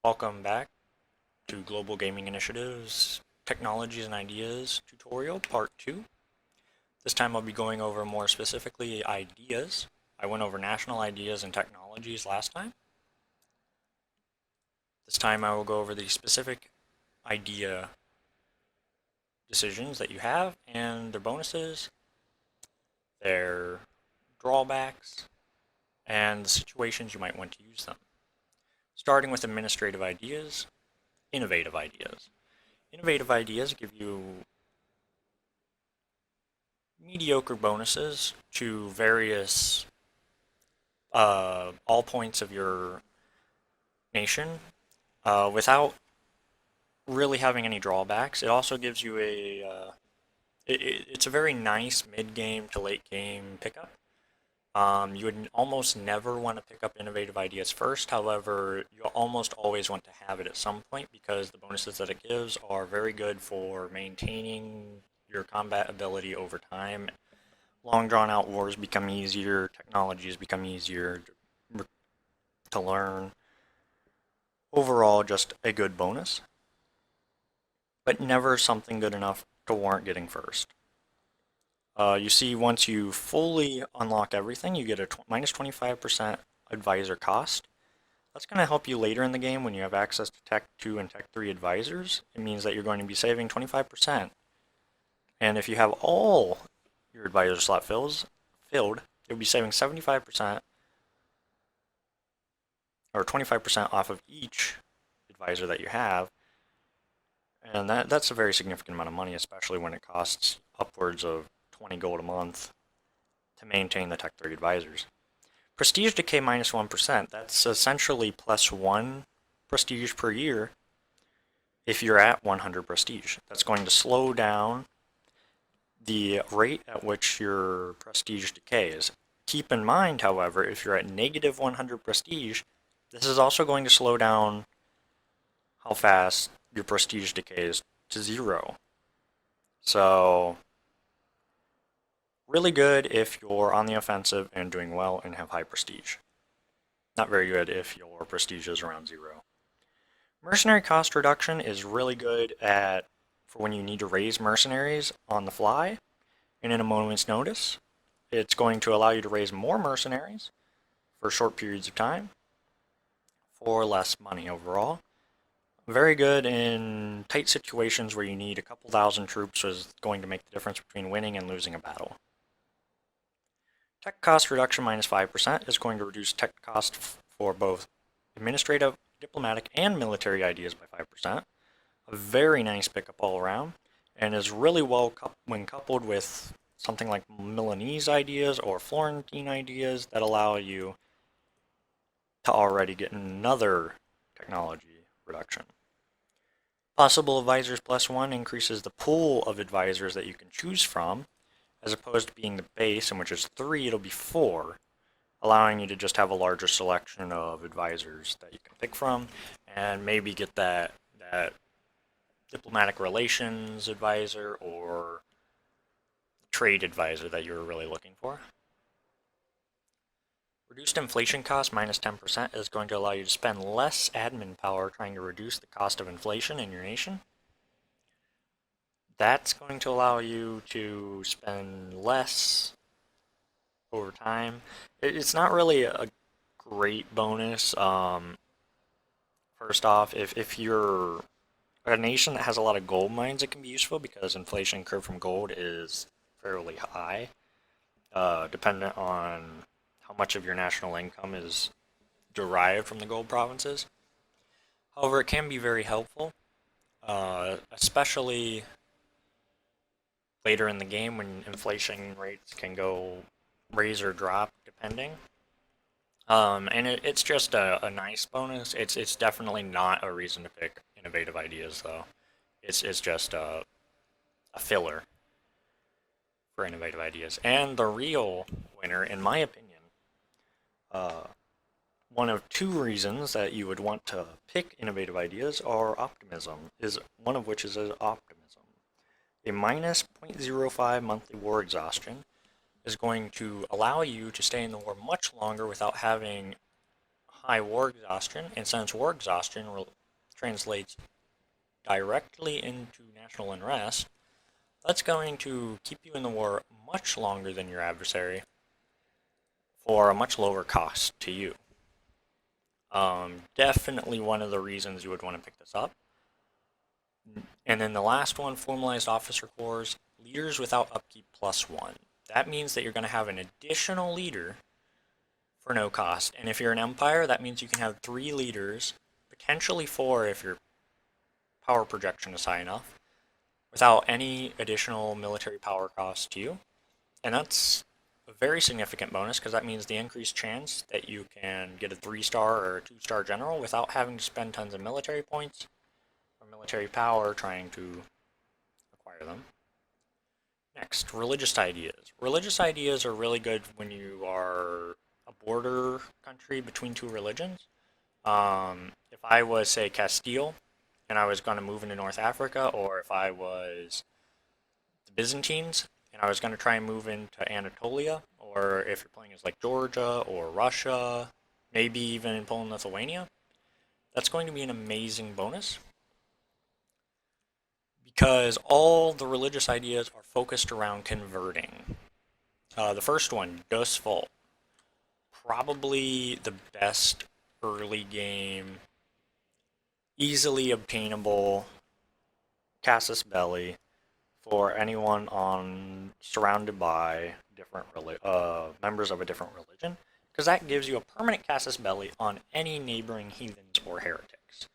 Welcome back to Global Gaming Initiatives Technologies and Ideas tutorial part 2. This time I'll be going over more specifically ideas. I went over national ideas and technologies last time. This time I will go over the specific idea decisions that you have and their bonuses, their drawbacks, and the situations you might want to use them. Starting with administrative ideas, innovative ideas. Innovative ideas give you mediocre bonuses to various all points of your nation without really having any drawbacks. It also gives you it's a very nice mid-game to late game pickup. You would almost never want to pick up innovative ideas first. However, you almost always want to have it at some point because the bonuses that it gives are very good for maintaining your combat ability over time. Long drawn out wars become easier, technologies become easier to learn. Overall, just a good bonus, but never something good enough to warrant getting first. You see, once you fully unlock everything, you get a minus 25% advisor cost. That's going to help you later in the game when you have access to Tech 2 and Tech 3 advisors. It means that you're going to be saving 25%. And if you have all your advisor slot filled, you'll be saving 75% or 25% off of each advisor that you have. And that's a very significant amount of money, especially when it costs upwards of 20 gold a month to maintain the Tech 3 advisors. Prestige decay minus 1%. That's essentially plus 1 prestige per year if you're at 100 prestige. That's going to slow down the rate at which your prestige decays. Keep in mind, however, if you're at negative 100 prestige, this is also going to slow down how fast your prestige decays to 0. So, really good if you're on the offensive and doing well and have high prestige. Not very good if your prestige is around 0. Mercenary cost reduction is really good for when you need to raise mercenaries on the fly and in a moment's notice. It's going to allow you to raise more mercenaries for short periods of time for less money overall. Very good in tight situations where you need a couple thousand troops is going to make the difference between winning and losing a battle. Tech cost reduction minus 5% is going to reduce tech cost for both administrative, diplomatic, and military ideas by 5%. A very nice pickup all around, and is really well when coupled with something like Milanese ideas or Florentine ideas that allow you to already get another technology reduction. Possible advisors plus 1 increases the pool of advisors that you can choose from, as opposed to being the base, in which is 3, it'll be 4, allowing you to just have a larger selection of advisors that you can pick from, and maybe get that diplomatic relations advisor or trade advisor that you're really looking for. Reduced inflation cost minus 10% is going to allow you to spend less admin power trying to reduce the cost of inflation in your nation. That's going to allow you to spend less over time. It's not really a great bonus. First off, if you're a nation that has a lot of gold mines, it can be useful because inflation curve from gold is fairly high, dependent on how much of your national income is derived from the gold provinces. However, it can be very helpful, especially later in the game when inflation rates can go raise or drop depending. And it's just a nice bonus. It's definitely not a reason to pick innovative ideas though. It's just a filler for innovative ideas. And the real winner, in my opinion, uh, one of 2 reasons that you would want to pick innovative ideas are optimism, is one of which is optimism. A minus 0.05 monthly war exhaustion is going to allow you to stay in the war much longer without having high war exhaustion, and since war exhaustion translates directly into national unrest, that's going to keep you in the war much longer than your adversary for a much lower cost to you. Definitely one of the reasons you would want to pick this up. And then the last one, formalized officer corps, leaders without upkeep +1. That means that you're going to have an additional leader for no cost. And if you're an empire, that means you can have 3 leaders, potentially 4 if your power projection is high enough, without any additional military power cost to you. And that's a very significant bonus because that means the increased chance that you can get a 3-star or a 2-star general without having to spend tons of military points or military power trying to acquire them. Next, religious ideas. Religious ideas are really good when you are a border country between 2 religions. If I was, say, Castile, and I was going to move into North Africa, or if I was the Byzantines, and I was going to try and move into Anatolia, or if you're playing as like Georgia or Russia, maybe even in Poland, Lithuania, that's going to be an amazing bonus because all the religious ideas are focused around converting. The first one, Gus Volt, probably the best early game, easily obtainable casus belli for anyone surrounded by different members of a different religion, because that gives you a permanent casus belli on any neighboring heathens or heretics.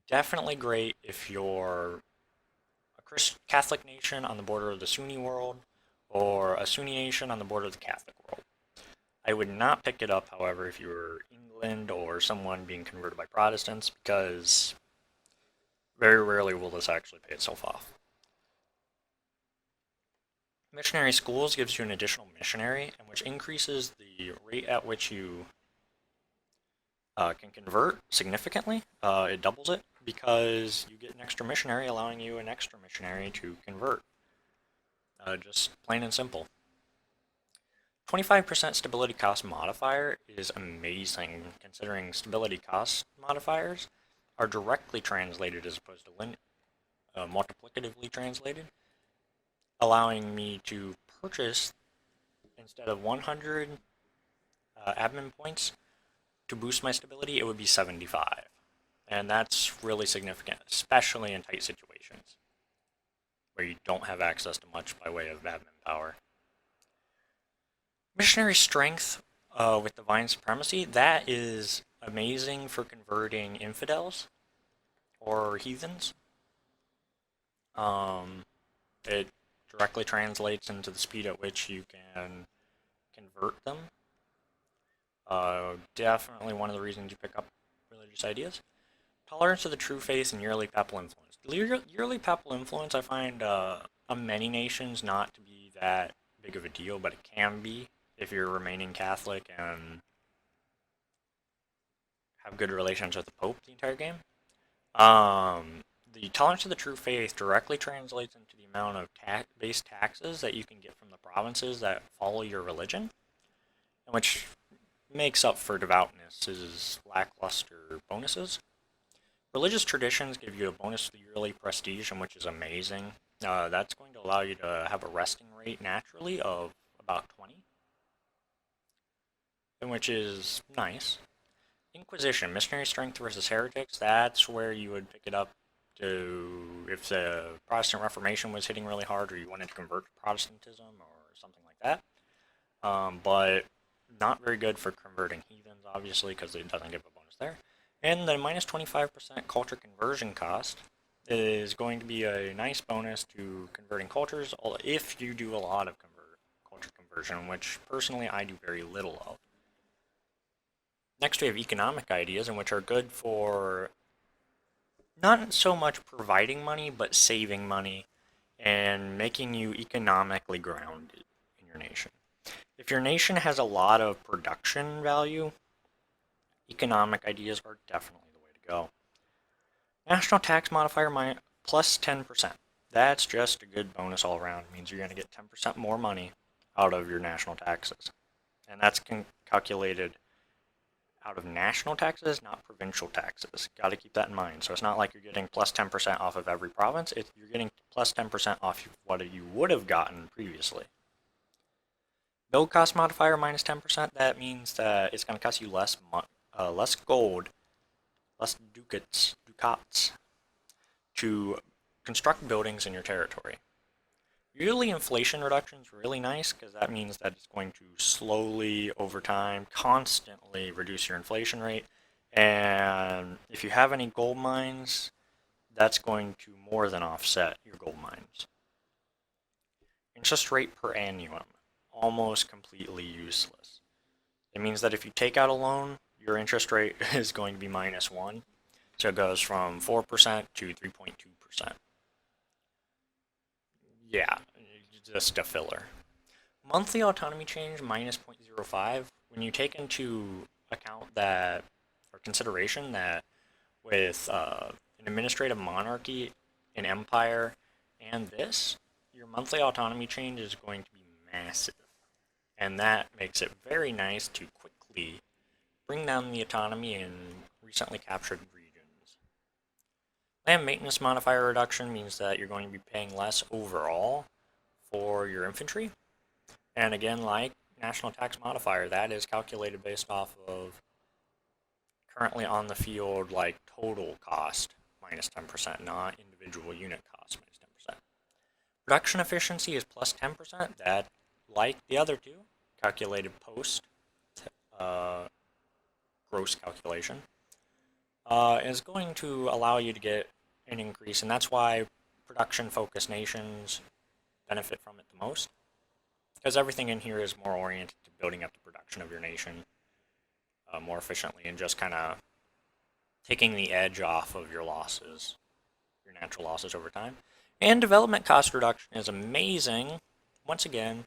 Definitely great if you're a Catholic nation on the border of the Sunni world or a Sunni nation on the border of the Catholic world. I would not pick it up, however, if you were England or someone being converted by Protestants, because very rarely will this actually pay itself off. Missionary schools gives you an additional missionary, which increases the rate at which you can convert significantly. It doubles it because you get an extra missionary, allowing you an extra missionary to convert. Just plain and simple. 25% stability cost modifier is amazing, considering stability cost modifiers are directly translated as opposed to multiplicatively translated, allowing me to purchase, instead of 100 admin points to boost my stability, it would be 75. And that's really significant, especially in tight situations where you don't have access to much by way of admin power. Missionary strength with divine supremacy, that is amazing for converting infidels or heathens. It directly translates into the speed at which you can convert them. Definitely one of the reasons you pick up religious ideas. Tolerance of the true faith and yearly papal influence. Yearly papal influence I find on many nations not to be that big of a deal, but it can be if you're remaining Catholic and have good relations with the Pope the entire game. The tolerance of the true faith directly translates into the amount of base taxes that you can get from the provinces that follow your religion, which makes up for devoutness' lackluster bonuses. Religious traditions give you a bonus to the yearly prestige, which is amazing. That's going to allow you to have a resting rate naturally of about 20, which is nice. Inquisition, missionary strength versus heretics, that's where you would pick it up to if the Protestant Reformation was hitting really hard or you wanted to convert to Protestantism or something like that. But not very good for converting heathens, obviously, because it doesn't give a bonus there. And the minus 25% culture conversion cost is going to be a nice bonus to converting cultures if you do a lot of culture conversion, which personally I do very little of. Next we have economic ideas, and which are good for not so much providing money, but saving money and making you economically grounded in your nation. If your nation has a lot of production value, economic ideas are definitely the way to go. National tax modifier plus 10%. That's just a good bonus all around. It means you're going to get 10% more money out of your national taxes. And that's calculated out of national taxes, not provincial taxes. Got to keep that in mind. So it's not like you're getting plus 10% off of every province. You're getting plus 10% off of what you would have gotten previously. Build cost modifier minus 10%. That means that it's going to cost you less gold, less ducats to construct buildings in your territory. Usually inflation reduction is really nice because that means that it's going to slowly, over time, constantly reduce your inflation rate. And if you have any gold mines, that's going to more than offset your gold mines. Interest rate per annum, almost completely useless. It means that if you take out a loan, your interest rate is going to be -1. So it goes from 4% to 3.2%. Yeah, just a filler. Monthly autonomy change minus 0.05. When you take into account that, or consideration that with an administrative monarchy, an empire, and this, your monthly autonomy change is going to be massive. And that makes it very nice to quickly bring down the autonomy in recently captured regions. Land maintenance modifier reduction means that you're going to be paying less overall for your infantry. And again, like national tax modifier, that is calculated based off of currently on the field, like total cost minus 10%, not individual unit cost minus 10%. Production efficiency is plus 10%. That, like the other two, calculated post gross calculation, is going to allow you to get an increase, and that's why production-focused nations benefit from it the most, because everything in here is more oriented to building up the production of your nation more efficiently and just kind of taking the edge off of your losses, your natural losses over time. And development cost reduction is amazing, once again,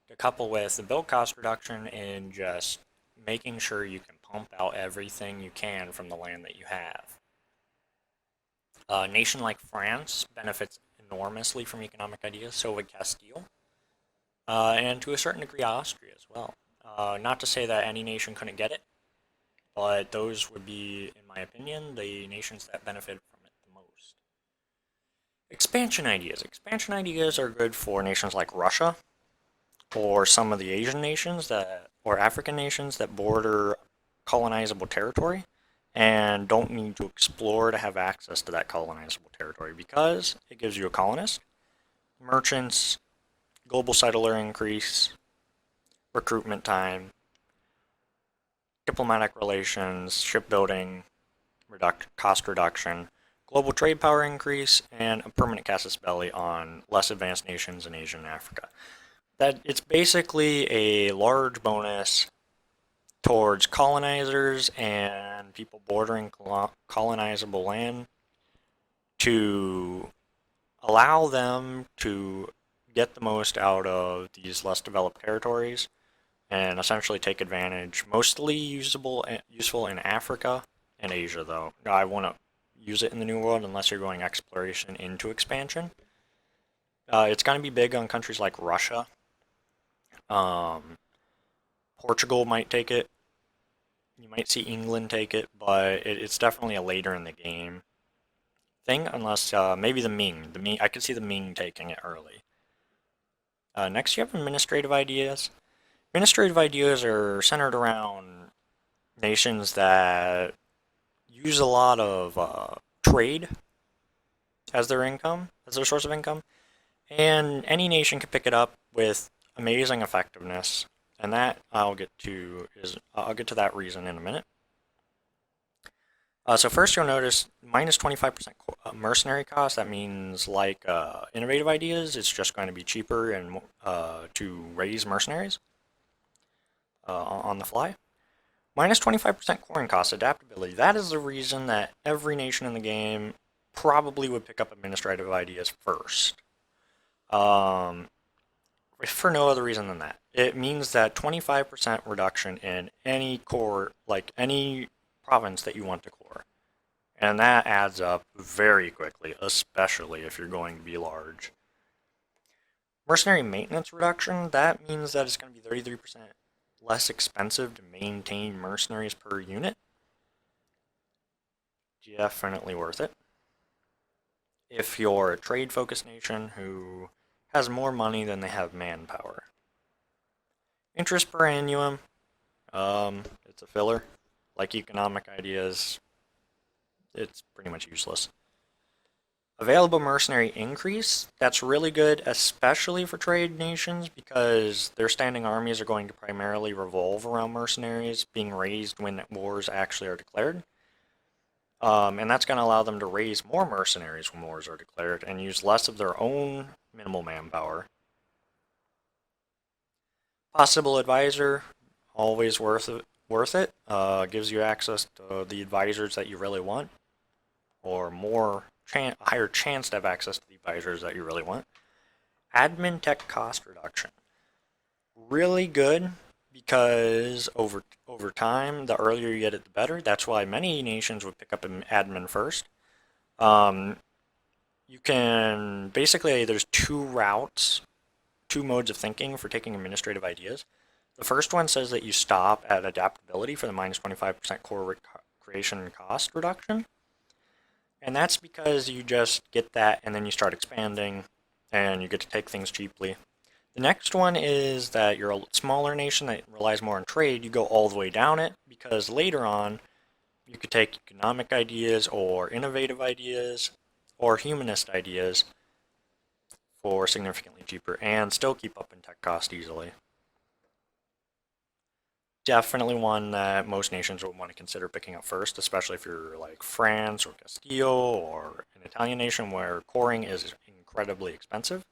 to couple with the build cost reduction and just making sure you can pump out everything you can from the land that you have. A nation like France benefits enormously from economic ideas, so would Castile, and to a certain degree Austria as well. Not to say that any nation couldn't get it, but those would be, in my opinion, the nations that benefit from it the most. Expansion ideas. Expansion ideas are good for nations like Russia, or some of the Asian nations that, or African nations that border colonizable territory and don't need to explore to have access to that colonizable territory because it gives you a colonist, merchants, global settler increase, recruitment time, diplomatic relations, shipbuilding, cost reduction, global trade power increase, and a permanent casus belli on less advanced nations in Asia and Africa. That it's basically a large bonus towards colonizers and people bordering colonizable land to allow them to get the most out of these less developed territories and essentially take advantage. Mostly useful in Africa and Asia, though. I want to use it in the New World unless you're going exploration into expansion. It's going to be big on countries like Russia. Portugal might take it. You might see England take it, but it's definitely a later in the game thing, unless maybe the Ming. I could see the Ming taking it early. Next, you have administrative ideas. Administrative ideas are centered around nations that use a lot of trade as their income, as their source of income, and any nation can pick it up with amazing effectiveness, and that I'll get to that reason in a minute. So first you'll notice minus 25% mercenary cost. That means like innovative ideas, it's just going to be cheaper and to raise mercenaries on the fly. Minus 25% coin cost adaptability. That is the reason that every nation in the game probably would pick up administrative ideas first. For no other reason than that. It means that 25% reduction in any core, like any province that you want to core. And that adds up very quickly, especially if you're going to be large. Mercenary maintenance reduction, that means that it's going to be 33% less expensive to maintain mercenaries per unit. Definitely worth it. If you're a trade-focused nation who has more money than they have manpower. Interest per annum, it's a filler. Like economic ideas, it's pretty much useless. Available mercenary increase, that's really good, especially for trade nations, because their standing armies are going to primarily revolve around mercenaries being raised when wars actually are declared. And that's going to allow them to raise more mercenaries when wars are declared and use less of their own minimal manpower. Possible advisor, always worth it. Gives you access to the advisors that you really want, or higher chance to have access to the advisors that you really want. Admin tech cost reduction, really good because over time, the earlier you get it, the better. That's why many nations would pick up an admin first. Um, you can basically there's two modes of thinking for taking administrative ideas. The first one says that you stop at adaptability for the minus 25% core creation cost reduction. And that's because you just get that and then you start expanding and you get to take things cheaply. The next one is that you're a smaller nation that relies more on trade. You go all the way down it because later on you could take economic ideas or innovative ideas or humanist ideas for significantly cheaper and still keep up in tech cost easily. Definitely one that most nations would want to consider picking up first, especially if you're like France or Castile or an Italian nation where coring is incredibly expensive.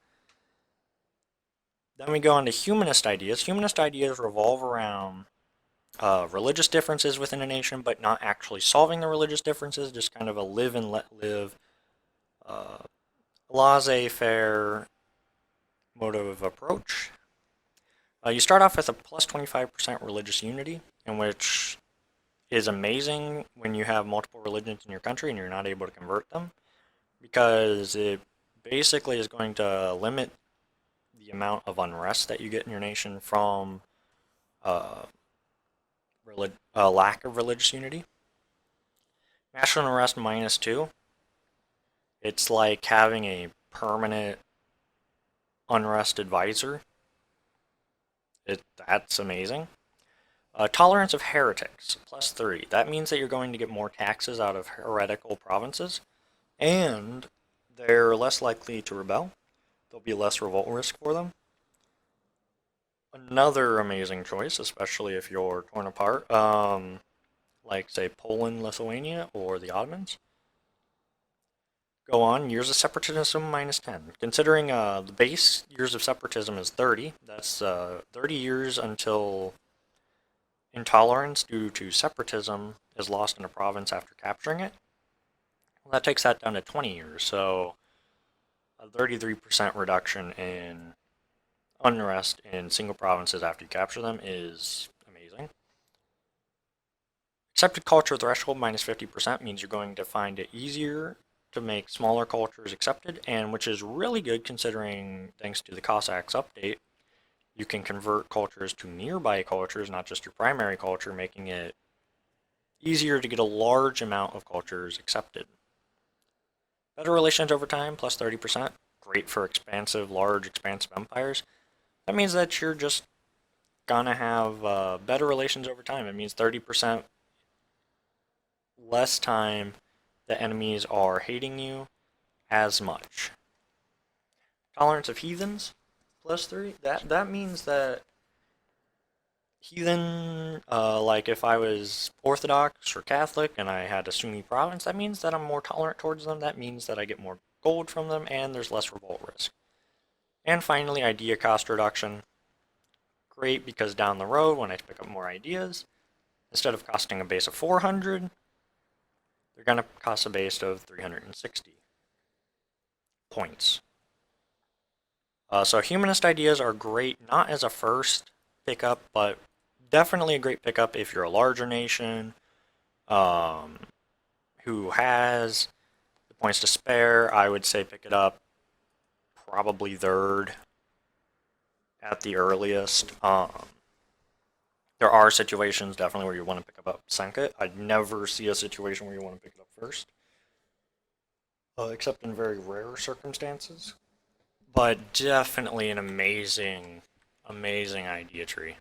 Then we go on to humanist ideas. Humanist ideas revolve around religious differences within a nation, but not actually solving the religious differences, just kind of a live and let live, uh, laissez-faire mode of approach. You start off with a plus 25% religious unity, in which is amazing when you have multiple religions in your country and you're not able to convert them, because it basically is going to limit the amount of unrest that you get in your nation from uh, lack of religious unity. National unrest -2. It's like having a permanent unrest advisor. That's amazing. Tolerance of heretics +3. That means that you're going to get more taxes out of heretical provinces, and they're less likely to rebel. There'll be less revolt risk for them. Another amazing choice, especially if you're torn apart, like say Poland, Lithuania, or the Ottomans. Go on, years of separatism -10. Considering the base years of separatism is 30, that's 30 years until intolerance due to separatism is lost in a province after capturing it. Well, that takes that down to 20 years, so a 33% reduction in unrest in single provinces after you capture them is amazing. Accepted culture threshold -50% means you're going to find it easier to make smaller cultures accepted, and which is really good considering, thanks to the Cossacks update, you can convert cultures to nearby cultures, not just your primary culture, making it easier to get a large amount of cultures accepted. Better relations over time, +30%. Great for large, expansive empires. That means that you're just gonna have better relations over time. It means 30% less time the enemies are hating you as much. Tolerance of heathens, +3. That means that heathen, like if I was Orthodox or Catholic and I had a Sunni province, that means that I'm more tolerant towards them. That means that I get more gold from them and there's less revolt risk. And finally, idea cost reduction. Great, because down the road, when I pick up more ideas, instead of costing a base of 400, they're going to cost a base of 360 points. So humanist ideas are great, not as a first pickup, but definitely a great pickup if you're a larger nation who has the points to spare. I would say pick it up probably third at the earliest. There are situations definitely where you want to pick up Senka. I'd never see a situation where you want to pick it up first, except in very rare circumstances. But definitely an amazing, amazing idea tree.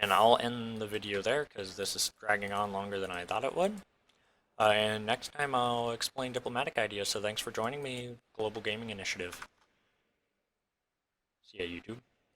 And I'll end the video there because this is dragging on longer than I thought it would. And next time I'll explain diplomatic ideas, so thanks for joining me, Global Gaming Initiative. See ya, YouTube.